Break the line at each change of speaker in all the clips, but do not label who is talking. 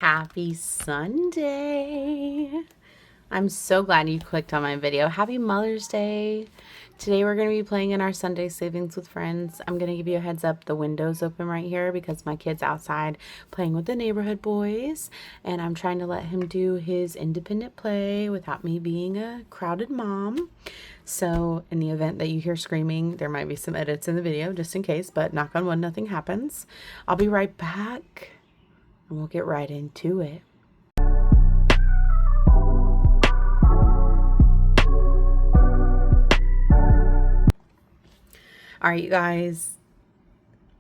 Happy Sunday. I'm so glad you clicked on my video. Happy Mother's Day. Today we're going to be playing in our Sunday Savings with Friends. I'm going to give you a heads up. The window's open right here because my kid's outside playing with the neighborhood boys. And I'm trying to let him do his independent play without me being a crowded mom. So in the event that you hear screaming, there might be some edits in the video just in case. But knock on wood, nothing happens. I'll be right back. And we'll get right into it. All right, you guys,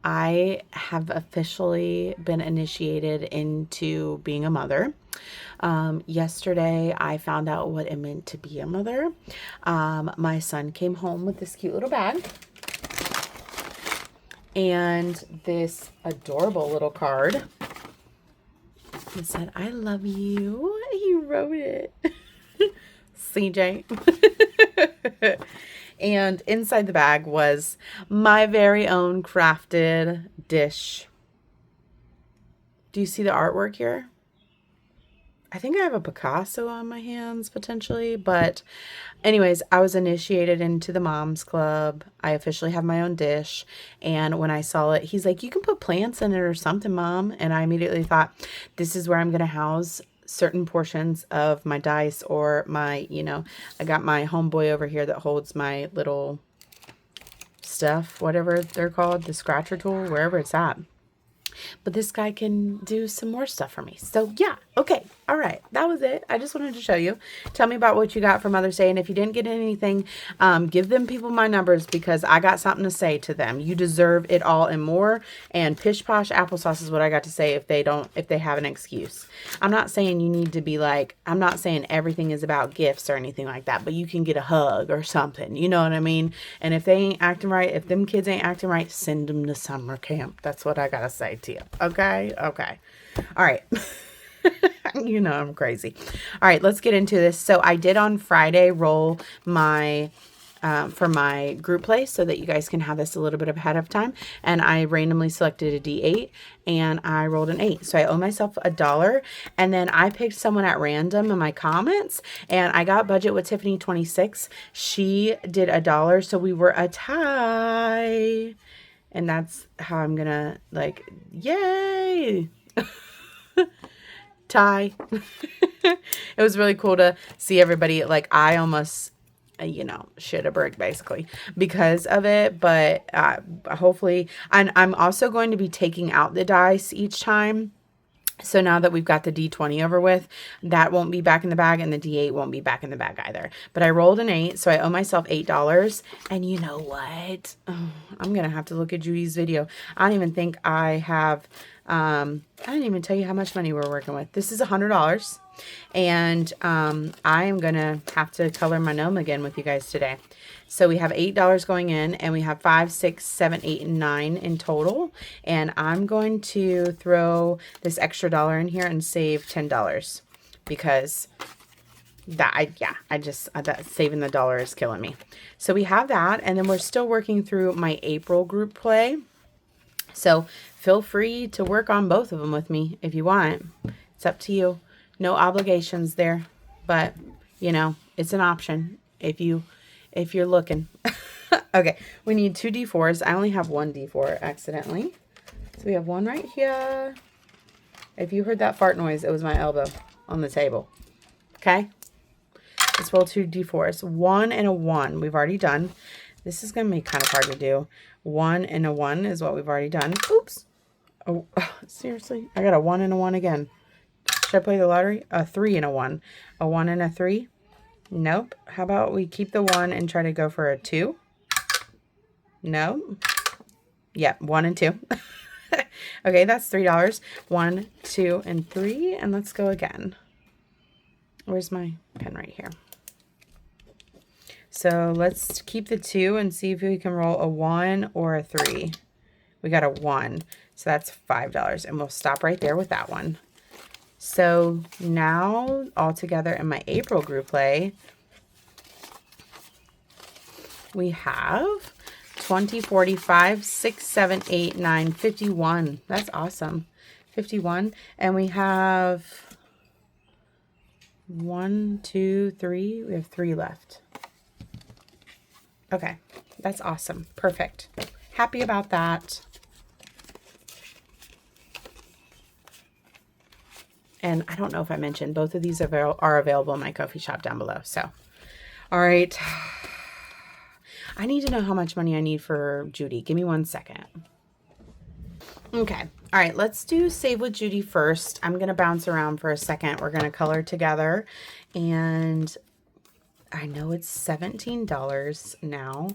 I have officially been initiated into being a mother. Yesterday, I found out what it meant to be a mother. My son came home with this cute little bag and this adorable little card. It said, "I love you." He wrote it. CJ. And inside the bag was my very own crafted dish. Do you see the artwork here? I think I have a Picasso on my hands potentially, but anyways, I was initiated into the Moms Club. I officially have my own dish, and when I saw it, he's like, "You can put plants in it or something, Mom." And I immediately thought, this is where I'm going to house certain portions of my dice or my, I got my homeboy over here that holds my little stuff, whatever they're called, the scratcher tool, wherever it's at. But this guy can do some more stuff for me. So yeah, okay, all right, that was it. I just wanted to show you. Tell me about what you got for Mother's Day, and if you didn't get anything, give them people my numbers because I got something to say to them. You deserve it all and more. And pish posh applesauce is what I got to say if they have an excuse. I'm not saying you need to be like, I'm not saying everything is about gifts or anything like that, but you can get a hug or something. You know what I mean? And if they ain't acting right, if them kids ain't acting right, send them to summer camp. That's what I gotta say to you. Okay? Okay. All right. You know I'm crazy. All right, let's get into this. So I did on Friday roll my for my group play so that you guys can have this a little bit ahead of time. And I randomly selected a D8 and I rolled an 8. So I owe myself $1. And then I picked someone at random in my comments and I got budget with Tiffany 26. She did $1. So we were a tie. And that's how I'm gonna yay. Tie. It was really cool to see everybody. I almost shit a brick basically because of it, but hopefully, and I'm also going to be taking out the dice each time. So now that we've got the D20 over with, that won't be back in the bag and the D8 won't be back in the bag either. But I rolled an 8, so I owe myself $8. And you know what? Oh, I'm going to have to look at Judy's video. I don't even think I have, I didn't even tell you how much money we're working with. This is $100. And I am going to have to color my gnome again with you guys today. So we have $8 going in and we have 5, 6, 7, 8, and 9 in total. And I'm going to throw this extra dollar in here and save $10 because that saving the dollar is killing me. So we have that. And then we're still working through my April group play. So feel free to work on both of them with me if you want. It's up to you. No obligations there, but it's an option if you're looking. Okay, we need 2 D4s. I only have 1 D4 accidentally. So we have one right here. If you heard that fart noise, it was my elbow on the table. Okay? Let's roll 2 D4s. 1 and a 1 we've already done. This is going to be kind of hard to do. 1 and a 1 is what we've already done. Oops. Oh, seriously? I got a 1 and a 1 again. Should I play the lottery? A 3 and a 1. A 1 and a 3? Nope. How about we keep the 1 and try to go for a 2? No. Yeah, 1 and 2. Okay, that's $3. 1, 2, and 3. And let's go again. Where's my pen? Right here. So let's keep the 2 and see if we can roll a 1 or a 3. We got a 1. So that's $5. And we'll stop right there with that one. So now all together in my April group play, we have 20, 45, 6, 7, 8, 9, 51. That's awesome. 51. And we have 1, 2, 3. We have 3 left. Okay, that's awesome. Perfect. Happy about that. And I don't know if I mentioned, both of these are available in my Ko-fi shop down below. So, all right. I need to know how much money I need for Judy. Give me 1 second. Okay. All right. Let's do Save with Judy first. I'm going to bounce around for a second. We're going to color together. And I know it's $17 now.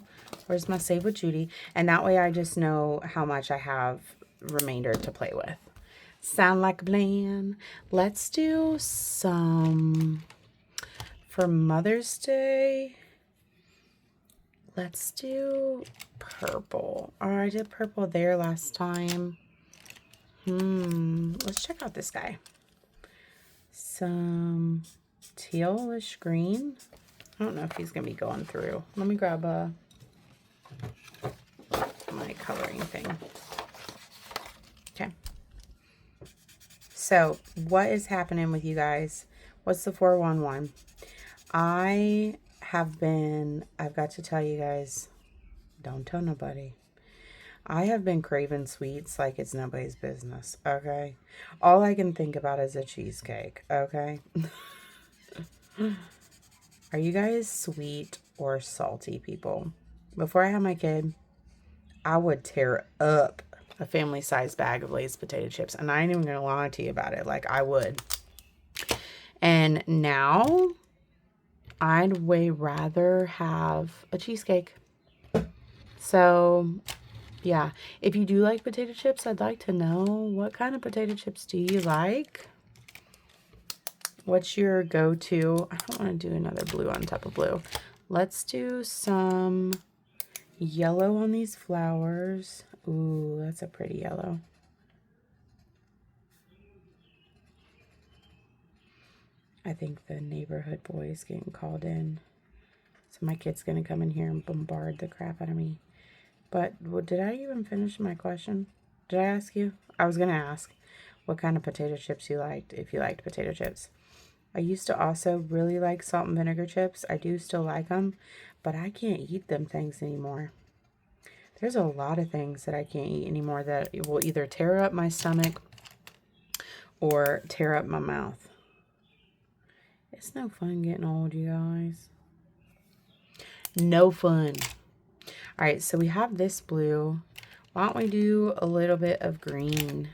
Where's my Save with Judy? And that way I just know how much I have remainder to play with. Sound like a plan? Let's do some for Mother's Day. Let's do purple. Oh, I did purple there last time. Let's check out this guy. Some tealish green. I don't know if he's going to be going through. Let me grab my coloring thing. Okay. So, what is happening with you guys? What's the 411? I've got to tell you guys, don't tell nobody. I have been craving sweets like it's nobody's business, okay? All I can think about is a cheesecake, okay? Are you guys sweet or salty people? Before I had my kid, I would tear up a family-sized bag of Lay's potato chips, and I ain't even gonna lie to you about it. Like, I would. And now, I'd way rather have a cheesecake. So, yeah. If you do like potato chips, I'd like to know, what kind of potato chips do you like? What's your go-to? I don't want to do another blue on top of blue. Let's do some yellow on these flowers. Ooh, that's a pretty yellow. I think the neighborhood boy is getting called in. So my kid's going to come in here and bombard the crap out of me. But did I even finish my question? Did I ask you? I was going to ask what kind of potato chips you liked, if you liked potato chips. I used to also really like salt and vinegar chips. I do still like them, but I can't eat them things anymore. There's a lot of things that I can't eat anymore that will either tear up my stomach or tear up my mouth. It's no fun getting old, you guys. No fun. All right, so we have this blue. Why don't we do a little bit of green?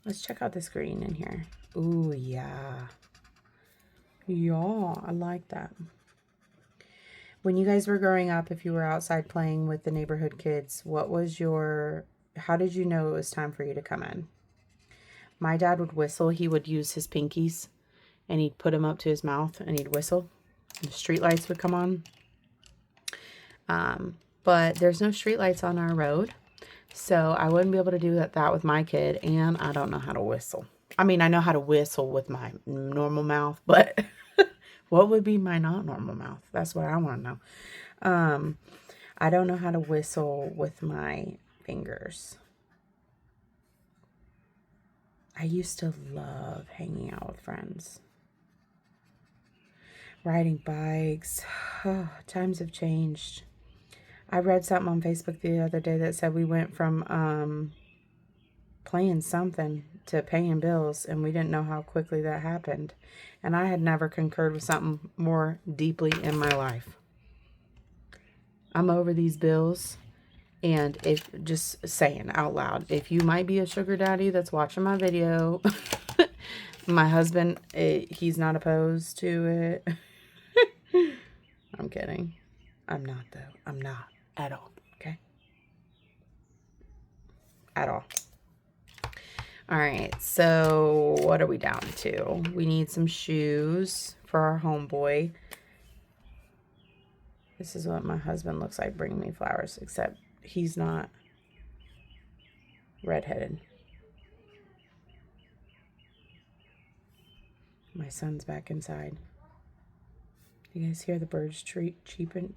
Let's check out this green in here. Ooh, yeah. Yeah, I like that. When you guys were growing up, if you were outside playing with the neighborhood kids, how did you know it was time for you to come in? My dad would whistle. He would use his pinkies and he'd put them up to his mouth and he'd whistle. And the street lights would come on. But there's no street lights on our road. So I wouldn't be able to do that with my kid. And I don't know how to whistle. I mean, I know how to whistle with my normal mouth, but what would be my not normal mouth? That's what I want to know. I don't know how to whistle with my fingers. I used to love hanging out with friends. Riding bikes. Oh, times have changed. I read something on Facebook the other day that said we went from playing something to paying bills, and we didn't know how quickly that happened. And I had never concurred with something more deeply in my life. I'm over these bills, and if just saying out loud, if you might be a sugar daddy that's watching my video, my husband, he's not opposed to it. I'm kidding. I'm not, though. I'm not at all. Okay? At all. All right, so what are we down to? We need some shoes for our homeboy. This is what my husband looks like bringing me flowers, except he's not redheaded. My son's back inside. You guys hear the birds chirping?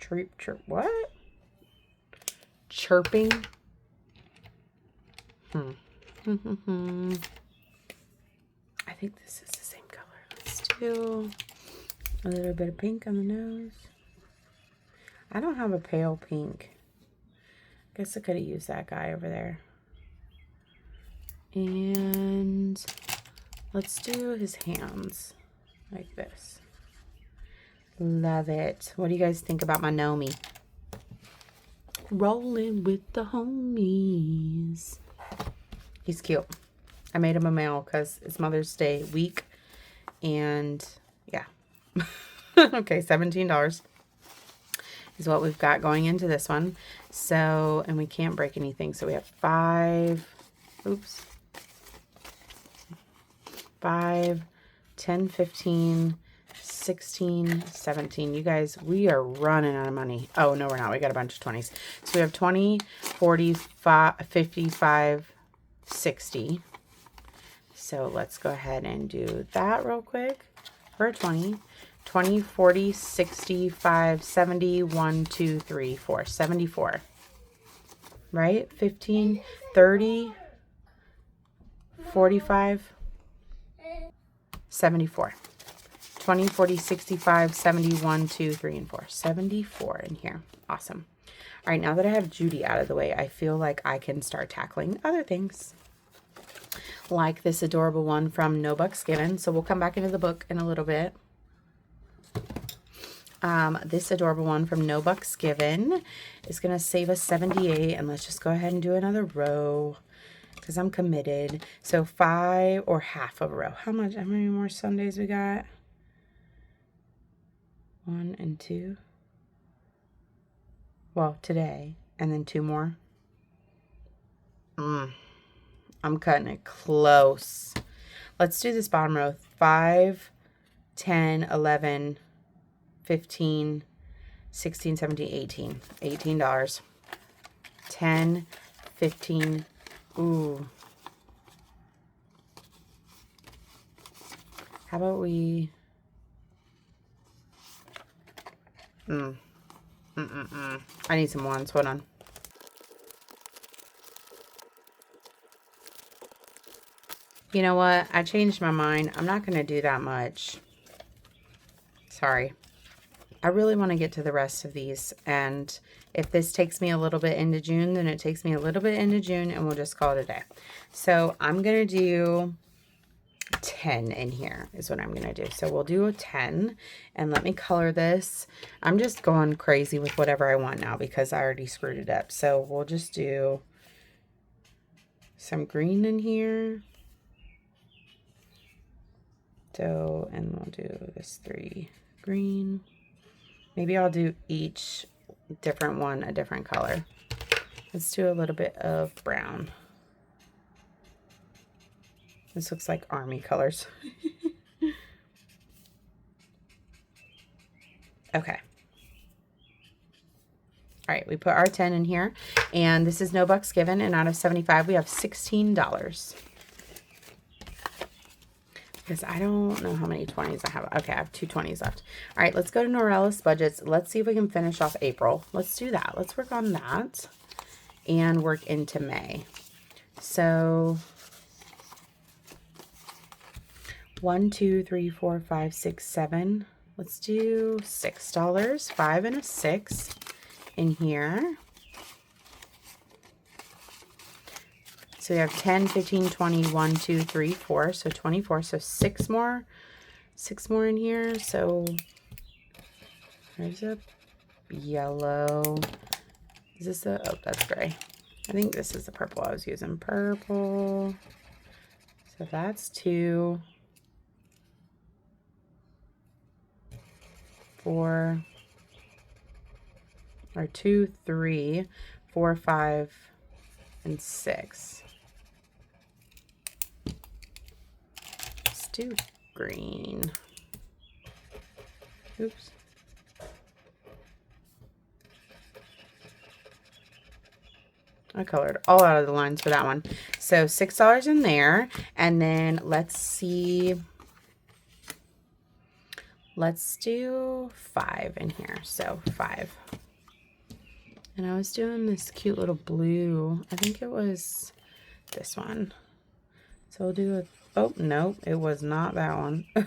What? Chirping? think this is the same color. Let's do a little bit of pink on the nose. I don't have a pale pink. Guess I could have used that guy over there. And let's do his hands like this. Love it. What do you guys think about my Nomi? Rolling with the homies. He's cute. I made him a male because it's Mother's Day week. And yeah. Okay, $17 is what we've got going into this one. So, and we can't break anything. So we have 5, 10, 15, 16, 17. You guys, we are running out of money. Oh, no, we're not. We got a bunch of 20s. So we have 20, 45, 55, 60. So let's go ahead and do that real quick for 20. 20, 40, 65, 70, 1, 2, 3, 4, 74. Right? 15, 30, 45, 74. 20, 40, 65, 70, 1, 2, 3, and 4. 74 in here. Awesome. All right, now that I have Judy out of the way, I feel like I can start tackling other things. Like this adorable one from No Bucks Given. So we'll come back into the book in a little bit. This adorable one from No Bucks Given is going to save us 78. And let's just go ahead and do another row because I'm committed. So 5 or half of a row. How many more Sundays we got? 1 and 2. Well, today. And then 2 more. I'm cutting it close. Let's do this bottom row. 5, 10, 11, 15, 16, 17, 18. $18. 10, 15. Ooh. How about we... I need some ones. Hold on. You know what? I changed my mind. I'm not going to do that much. Sorry. I really want to get to the rest of these. And if this takes me a little bit into June, then it takes me a little bit into June and we'll just call it a day. So I'm going to do 10 in here is what I'm going to do. So we'll do a 10 and let me color this. I'm just going crazy with whatever I want now because I already screwed it up. So we'll just do some green in here. So, and we'll do this 3 green. Maybe I'll do each different one a different color. Let's do a little bit of brown. This looks like army colors. Okay. All right, we put our 10 in here. And this is No Bucks Given. And out of 75, we have $16. Because I don't know how many 20s I have. Okay, I have 2 20s left. All right, let's go to Norellis Budgets. Let's see if we can finish off April. Let's do that. Let's work on that and work into May. So 1, 2, 3, 4, 5, 6, 7. Let's do $6. 5 and a 6 in here. So we have 10, 15, 20, 1, 2, 3, 4. So 24. So 6 more. 6 more in here. So there's a yellow. Is this a... Oh, that's gray. I think this is the purple I was using. Purple. So that's 2. 4. Or 2, 3, 4, 5, and 6. Let's do green. Oops. I colored all out of the lines for that one. So $6 in there. And then let's see. Let's do 5 in here. So 5. And I was doing this cute little blue. I think it was this one. So we'll do a Oh, no, it was not that one. Oh,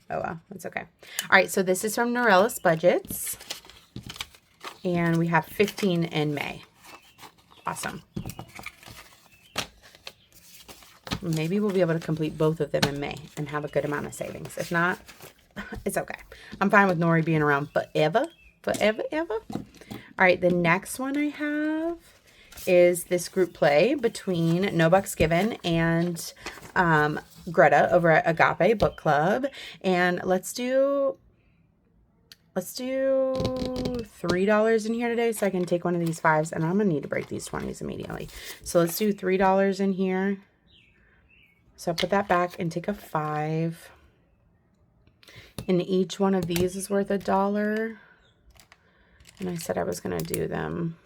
well, that's okay. All right, so this is from Norellis Budgets. And we have 15 in May. Awesome. Maybe we'll be able to complete both of them in May and have a good amount of savings. If not, it's okay. I'm fine with Nori being around forever. Forever, ever. All right, the next one I have is this group play between No Bucks Given and Greta over at Agape Book Club. And let's do $3 in here today so I can take one of these 5s. And I'm going to need to break these 20s immediately. So let's do $3 in here. So I'll put that back and take a 5. And each one of these is worth $1. And I said I was going to do them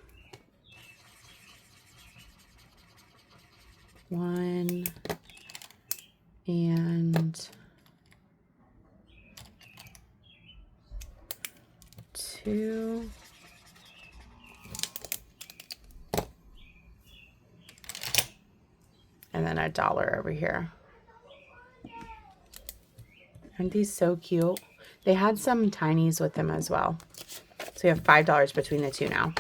1 and 2. And then $1 over here. Aren't these so cute? They had some tinies with them as well. So we have $5 between the two now.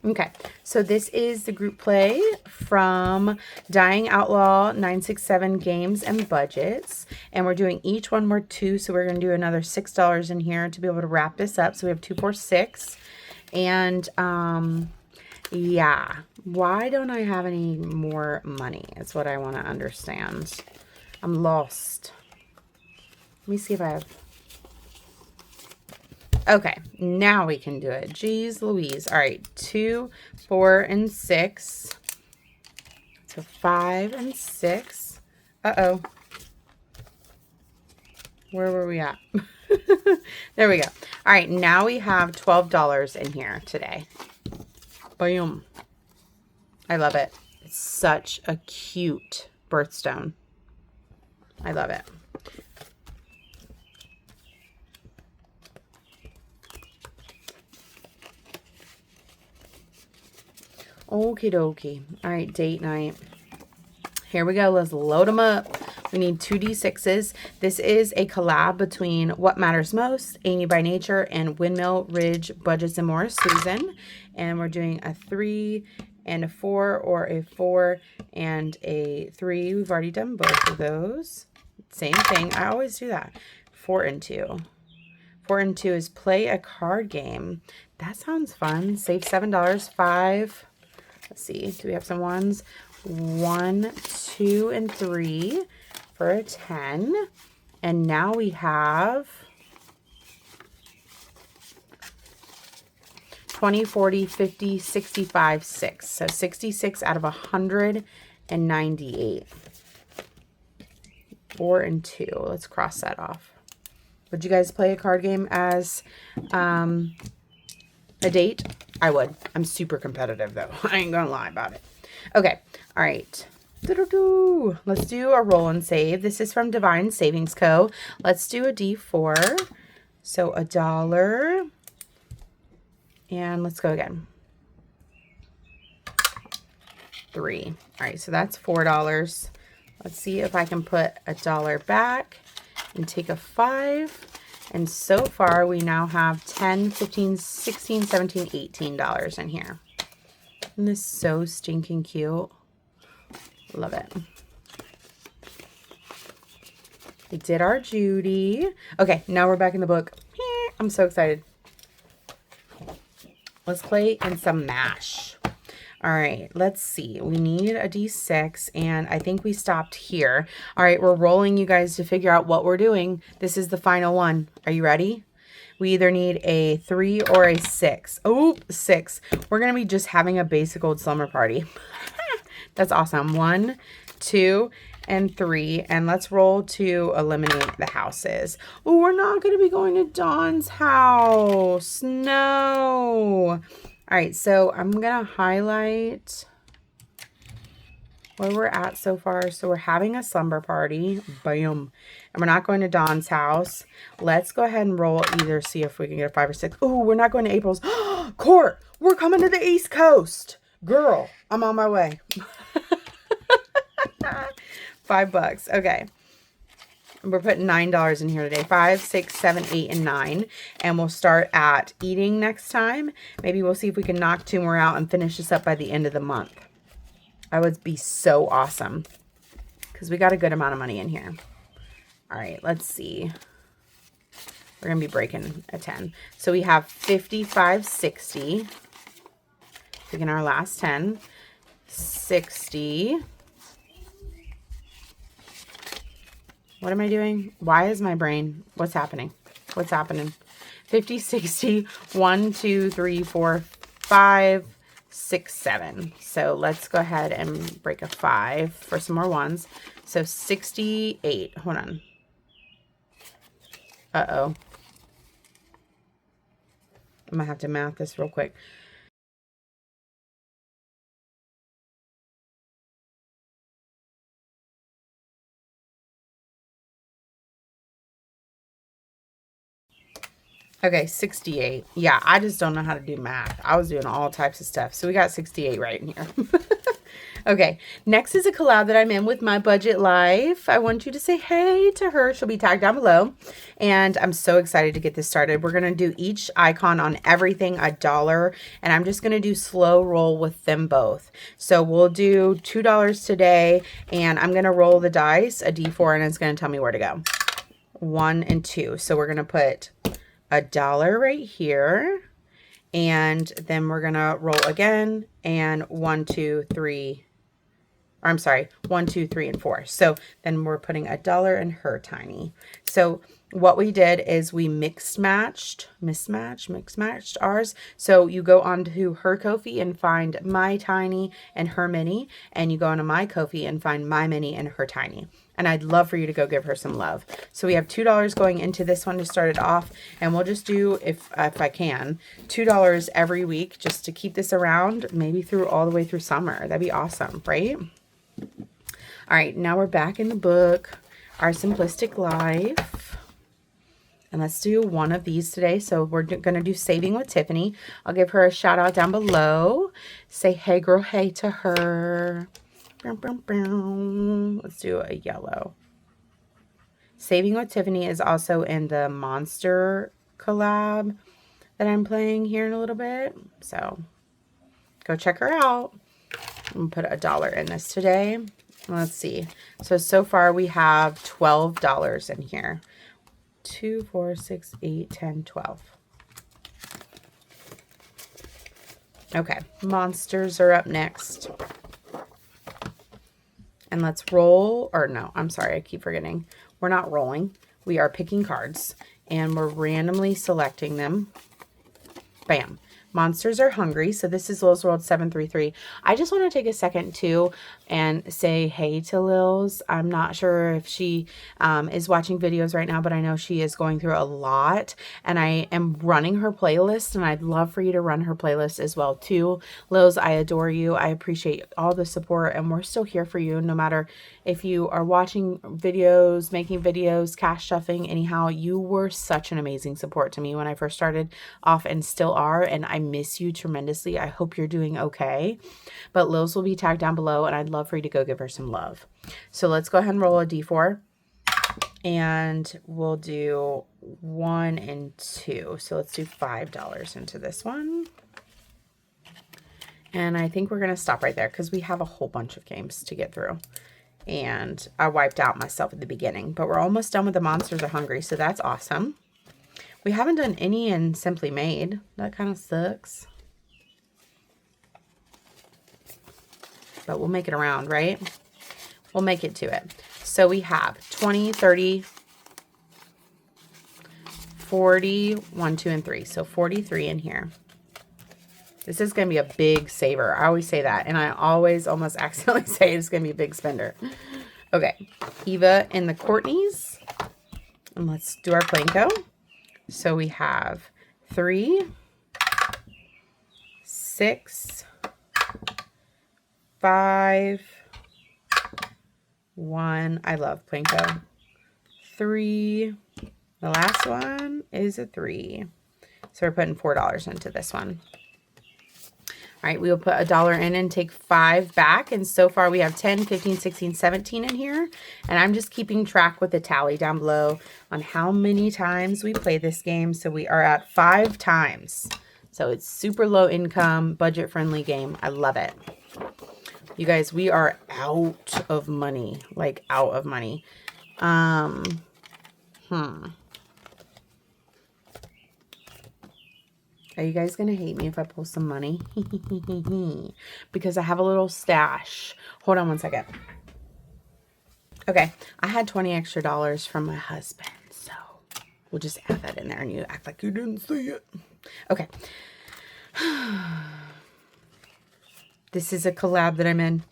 Okay, so this is the group play from Dying Outlaw 967 Games and Budgets. And we're doing each one more 2. So we're going to do another $6 in here to be able to wrap this up. So we have 2, 4, 6. And yeah, why don't I have any more money? Is what I want to understand. I'm lost. Let me see if I have. Okay, now we can do it. Jeez Louise. All right, 2, 4, and 6. So 5 and 6. Uh-oh. Where were we at? There we go. All right, now we have $12 in here today. Boom. I love it. It's such a cute birthstone. I love it. Okie dokie. All right, date night. Here we go. Let's load them up. We need 2 D6s. This is a collab between What Matters Most, Amy by Nature, and Windmill Ridge Budgets and More, Susan. And we're doing a 3 and a 4, or a 4 and a 3. We've already done both of those. Same thing. I always do that. 4 and 2. 4 and 2 is play a card game. That sounds fun. Save $7. 5. Let's see. Do we have some ones? 1, 2, and 3 for a 10. And now we have 20, 40, 50, 65, 6. So 66 out of 198. 4 and 2. Let's cross that off. Would you guys play a card game as a date? I would. I'm super competitive, though. I ain't gonna lie about it. Okay. All right. Let's do a roll and save. This is from Divine Savings Co. Let's do a D4. So $1. And let's go again. 3. All right. So that's $4. Let's see if I can put $1 back and take a 5. And so far, we now have $10, $15, $16, $17, $18 in here. Isn't this so stinking cute? Love it. We did our Judy. Okay, now we're back in the book. I'm so excited. Let's play in some MASH. All right, let's see. We need a D6, and I think we stopped here. All right, we're rolling, you guys, to figure out what we're doing. This is the final one. Are you ready? We either need a 3 or a 6. Oh, 6. We're going to be just having a basic old slumber party. That's awesome. 1, 2, and 3. And let's roll to eliminate the houses. Oh, we're not going to be going to Dawn's house. No. All right, so I'm going to highlight where we're at so far. So we're having a slumber party. Boom. And we're not going to Dawn's house. Let's go ahead and roll either, see if we can get a 5 or 6. Oh, we're not going to April's. Court, we're coming to the East Coast. Girl, I'm on my way. $5. Okay. We're putting $9 in here today. 5, 6, 7, 8, and 9. And we'll start at eating next time. Maybe we'll see if we can knock 2 more out and finish this up by the end of the month. That would be so awesome. Because we got a good amount of money in here. All right, let's see. We're going to be breaking a 10. So we have 55, 60. Taking our last 10. 60. What am I doing? Why is my brain? What's happening? What's happening? 50, 60, 1, 2, 3, 4, 5, 6, 7. So let's go ahead and break a 5 for some more ones. So 68. Hold on. Uh-oh. I'm going to have to math this real quick. Okay, 68. Yeah, I just don't know how to do math. I was doing all types of stuff. So we got 68 right in here. Okay, next is a collab that I'm in with My Budget Life. I want you to say hey to her. She'll be tagged down below. And I'm so excited to get this started. We're going to do each icon on everything $1. And I'm just going to do slow roll with them both. So we'll do $2 today. And I'm going to roll the dice, a D4, and it's going to tell me where to go. 1 and 2. So we're going to put $1 right here. And then we're going to roll again. And 1, 2, 3. Or I'm sorry, 1, 2, 3, and 4. So then we're putting $1 in her tiny. So what we did is we mismatched ours. So you go onto her Ko-fi and find my tiny and her mini, and you go onto my Ko-fi and find my mini and her tiny. And I'd love for you to go give her some love. So we have $2 going into this one to start it off, and we'll just do, if I can, $2 every week just to keep this around, maybe through all the way through summer. That'd be awesome, right? All right, now we're back in the book, Our Simplistic Life. And let's do one of these today. So we're going to do Saving with Tiffany. I'll give her a shout out down below. Say hey girl, hey to her. Let's do a yellow. Saving with Tiffany is also in the Monster collab that I'm playing here in a little bit. So go check her out. I'm going to put $1 in this today. Let's see. So far we have $12 in here. 2, 4, 6, 8, 10, 12. Okay, monsters are up next. And let's roll, or no, I'm sorry, I keep forgetting. We're not rolling. We are picking cards, and we're randomly selecting them. Bam. Monsters are hungry. So this is Lil's World 733. I just want to take a second too and say hey to Lil's. I'm not sure if she is watching videos right now, but I know she is going through a lot, and I am running her playlist, and I'd love for you to run her playlist as well too. Lil's, I adore you. I appreciate all the support, and we're still here for you no matter if you are watching videos, making videos, cash stuffing. Anyhow, you were such an amazing support to me when I first started off and still are, and I miss you tremendously. I hope you're doing okay. But Lil's will be tagged down below, and I'd love for you to go give her some love. So let's go ahead and roll a D4, and we'll do 1 and 2. So let's do $5 into this one. And I think we're going to stop right there because we have a whole bunch of games to get through. And I wiped out myself at the beginning, but we're almost done with the Monsters Are Hungry, so that's awesome. We haven't done any in Simply Made. That kind of sucks. But we'll make it around, right? We'll make it to it. So we have 20, 30, 40, 1, 2, and 3. So 43 in here. This is going to be a big saver. I always say that, and I always almost accidentally say it's going to be a big spender. Okay, Eva and the Courtneys. And let's do our Plinko. So we have 3, 6, 5, 1. I love Plinko. 3. The last one is a 3. So we're putting $4 into this one. All right, we will put $1 in and take 5 back. And so far we have 10, 15, 16, 17 in here. And I'm just keeping track with the tally down below on how many times we play this game. So we are at 5 times. So it's super low income, budget friendly game. I love it. You guys, we are out of money, like out of money. Are you guys going to hate me if I pull some money? Because I have a little stash. Hold on one second. Okay, I had 20 extra dollars from my husband, so we'll just add that in there and you act like you didn't see it. Okay. This is a collab that I'm in.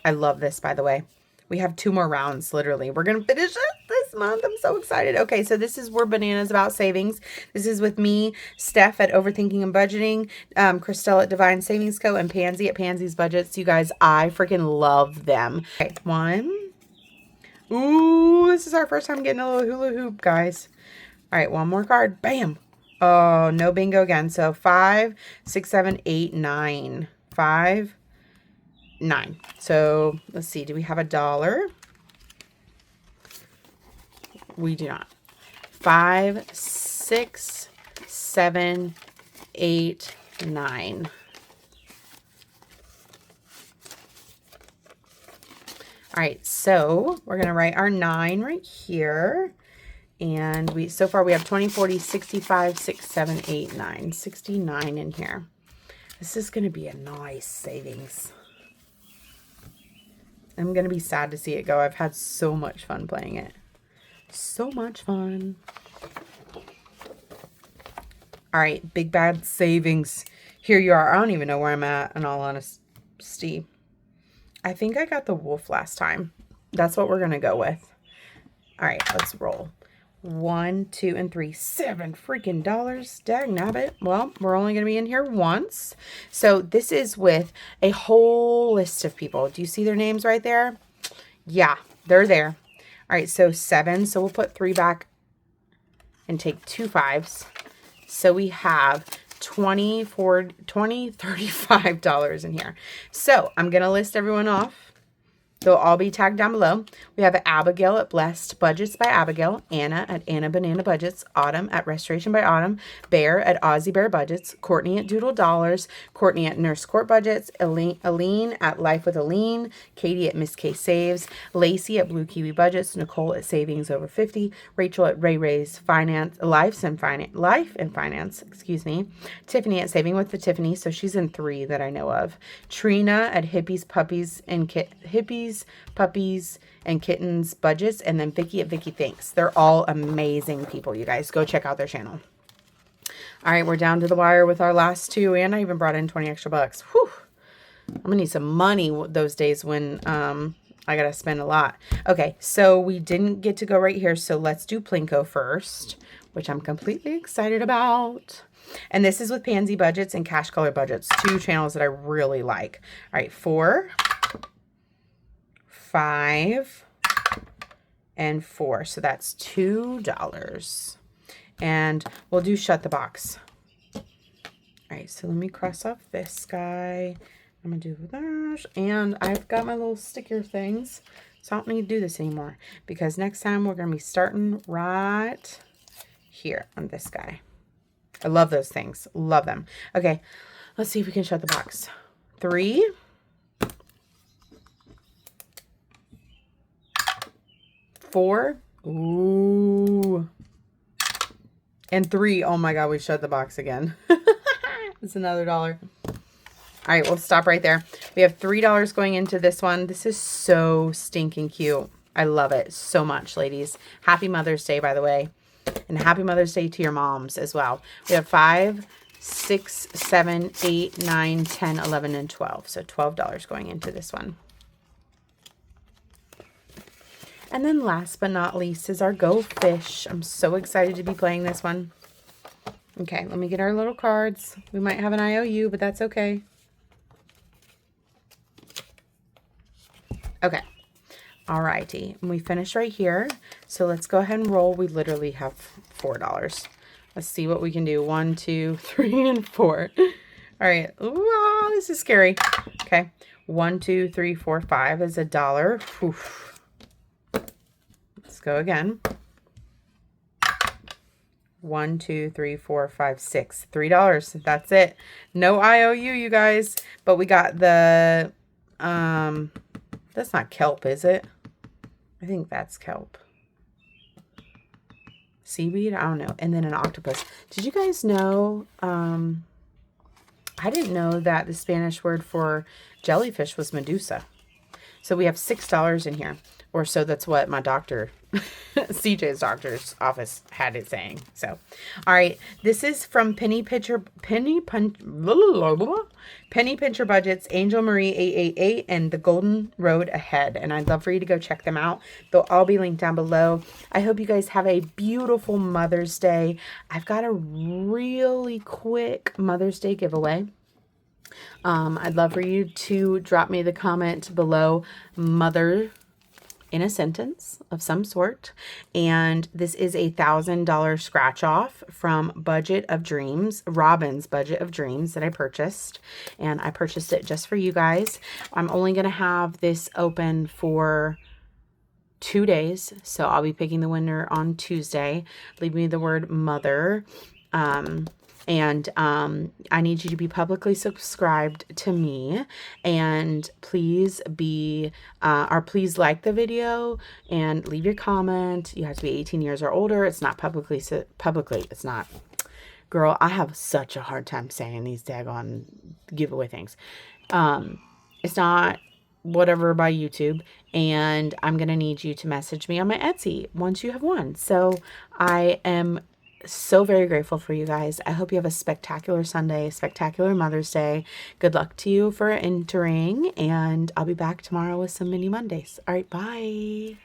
I love this, by the way. We have 2 more rounds, literally. We're going to finish it this month. I'm so excited. Okay, so this is We're Bananas About Savings. This is with me, Steph at Overthinking and Budgeting, Christelle at Divine Savings Co., and Pansy at Pansy's Budgets. You guys, I freaking love them. Okay, 1. Ooh, this is our first time getting a little hula hoop, guys. All right, 1 more card. Bam. Oh, no bingo again. So 5, 6, 7, 8, 9. 5, 9. So let's see. Do we have $1? We do not. 5, 6, 7, 8, 9. All right. So we're going to write our 9 right here. And so far we have 20, 40, 65, 6, 7, 8, 9. 69 in here. This is going to be a nice savings. I'm going to be sad to see it go. I've had so much fun playing it. So much fun. All right, big bad savings. Here you are. I don't even know where I'm at, in all honesty. I think I got the wolf last time. That's what we're going to go with. All right, let's roll. 1, 2, and 3. $7 freaking dollars. Dag nabbit. Well, we're only going to be in here once. So this is with a whole list of people. Do you see their names right there? Yeah, they're there. All right, so 7. So we'll put 3 back and take 2 5s. So we have $35 in here. So I'm going to list everyone off. They'll all be tagged down below. We have Abigail at Blessed Budgets by Abigail, Anna at Anna Banana Budgets, Autumn at Restoration by Autumn, Bear at Aussie Bear Budgets, Courtney at Doodle Dollars, Courtney at Nurse Court Budgets, Aline at Life with Aline, Katie at Miss K Saves, Lacey at Blue Kiwi Budgets, Nicole at Savings Over 50, Rachel at Ray Ray's Life and Finance, Tiffany at Saving with the Tiffany, so she's in 3 that I know of, Trina at Hippies, Puppies, and Kittens Budgets, and then Vicky at Vicky Thanks. They're all amazing people, you guys. Go check out their channel. All right, we're down to the wire with our last 2, and I even brought in 20 extra bucks. Whew. I'm gonna need some money those days when I gotta spend a lot. Okay, so we didn't get to go right here, so let's do Plinko first, which I'm completely excited about. And this is with Pansy Budgets and Cash Color Budgets, 2 channels that I really like. All right, 4, 5, and 4. So that's $2. And we'll do Shut the Box. All right, so let me cross off this guy. I'm going to do that. And I've got my little sticker things. So I don't need to do this anymore. Because next time we're going to be starting right here on this guy. I love those things. Love them. Okay, let's see if we can shut the box. 3. 4. Ooh. And 3. Oh my God, we shut the box again. It's another $1. All right, we'll stop right there. We have $3 going into this one. This is so stinking cute. I love it so much, ladies. Happy Mother's Day, by the way. And happy Mother's Day to your moms as well. We have 5, 6, 7, 8, 9, 10, 11, and 12. So $12 going into this one. And then last but not least is our Go Fish. I'm so excited to be playing this one. Okay, let me get our little cards. We might have an IOU, but that's okay. Okay. Alrighty. And we finished right here. So let's go ahead and roll. We literally have $4. Let's see what we can do. 1, 2, 3, and 4. All right. Ooh, Oh, this is scary. Okay. 1, 2, 3, 4, 5 is $1. Oof. Let's go again. 1, 2, 3, 4, 5, 6. $3. That's it. No IOU, you guys. But we got the, that's not kelp, is it? I think that's kelp. Seaweed? I don't know. And then an octopus. Did you guys know, I didn't know that the Spanish word for jellyfish was medusa. So we have $6 in here. Or so that's what my doctor, CJ's doctor's office had it saying. So, all right. This is from Penny Pincher Budgets, Angel Marie 888, and The Golden Road Ahead. And I'd love for you to go check them out. They'll all be linked down below. I hope you guys have a beautiful Mother's Day. I've got a really quick Mother's Day giveaway. I'd love for you to drop me the comment below, mother in a sentence of some sort. And this is a $1,000 scratch off from Budget of Dreams, Robin's Budget of Dreams that I purchased. And I purchased it just for you guys. I'm only going to have this open for 2 days. So I'll be picking the winner on Tuesday. Leave me the word mother. I need you to be publicly subscribed to me, and please please like the video and leave your comment. You have to be 18 years or older. It's not publicly, it's not. Girl, I have such a hard time saying these daggone giveaway things. It's not whatever by YouTube, and I'm going to need you to message me on my Etsy once you have won. So I am so very grateful for you guys. I hope you have a spectacular Sunday, spectacular Mother's Day. Good luck to you for entering, and I'll be back tomorrow with some mini Mondays. All right, bye.